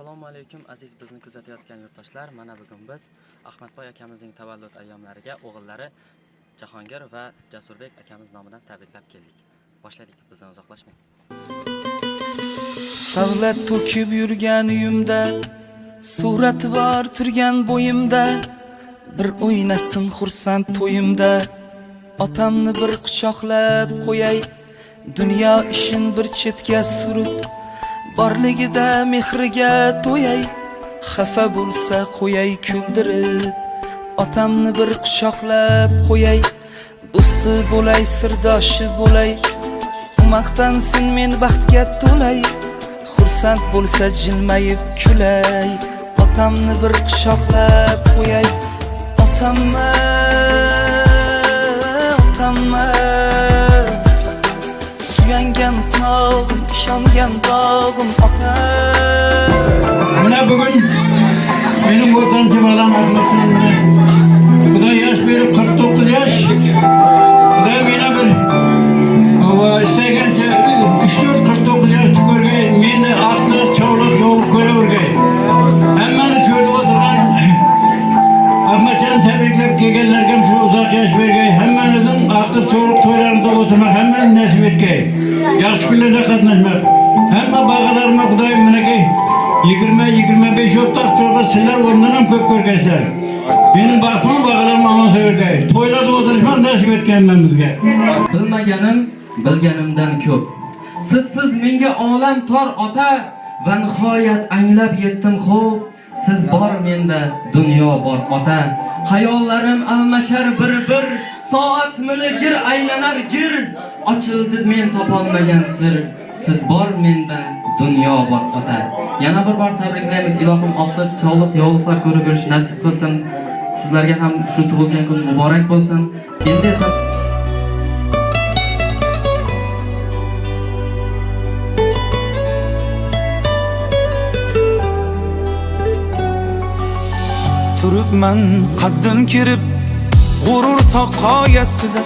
Assalomu alaykum aziz bizni kuzatayotgan yurtdoshlar. Mana bugun biz Ahmadboy akamizning tavallud ayyomlariga o'g'illari Jahongir va Jasurbek akamiz nomidan tabriklab keldik. Boshladik, bizdan uzoqlashmang. Savlat to'kib yurgan uyimda, surat bor turgan bo'yimda, bir o'ynasin xursand to'yimda. Otamni bir quchoqlab qo'yay, dunyo ishin bir chetga surib, borligida mehriga to'yay, xafa bo'lsa qo'yay kuldirib. Otamni bir quchoqlab qo'yay, do'sti bo'lay, sirdoshi bo'lay, maqtansin men baxtga to'lay, xursand bo'lsa jilmayib kulay. Otamni bir quchoqlab qo'yay, otamma suyangan tog'im, ishongan dog'im otam. Mana bugun benim o'rtanchi balam Ahmadboy. Xudo yosh berib 49 yosh. Xudo meni bir istagancha 3-4-49 yoshni ko'rgay, meni aqli chovliq yo'l ko'ravergay. Hammani ko'rib o'tirgan Ahmadjon tabriklab kelganlarga shu uzoq yosh bergay, hammanizning aqli chovliq to'ylarida o'tirmak, hammani nasib etgay. Yaxshi kunlarda qatnashmak. Hamma bag'alarma Xudoyim menakay 20-25 yo'qtaq cho'g'da sizlar o'rnidan ham ko'p ko'rgaysizlar. Benim baxtim bag'alarma aman so'rgay. To'ylarda o'tirishmak nasib etgan bizga. Bilmaganim bilganimdan ko'p. Sizsiz menga olam tor ota va nihoyat anglab yetdim xo'p. Siz bor menda, dunyo bor ota. Hayollarim almashar bir-bir, soat miligir aylanar gir. Ochildi men topolmagan sir. Siz bor menda, dunyo bor ota. Yana bir bor tabriklaymiz. Ilohim ortiq sog'lik, yo'qliklar ko'rib yurish nasib qilsin. Sizlarga ham shu tug'ilgan kun muborak bo'lsin. Endi esa turibman qaddim kirib g'urur taqoyasida,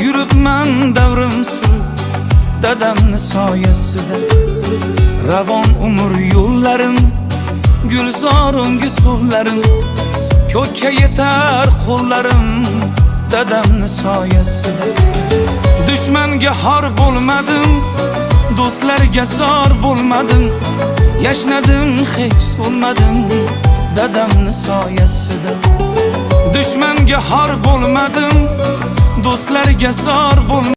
yuribman davrim surib dadamni soyasida. Ravon umr yo'llarim, gulzorimga so'llarim, ko'kka yetar qo'llarim dadamni soyasida. Dushmanga xor bo'lmadim, do'stlarga zor bo'lmadim, yashnadim hech so'nmadim dadamni soyasida. Dushmanga xor bo'lmadim, do'stlarga zor bo'lmadim.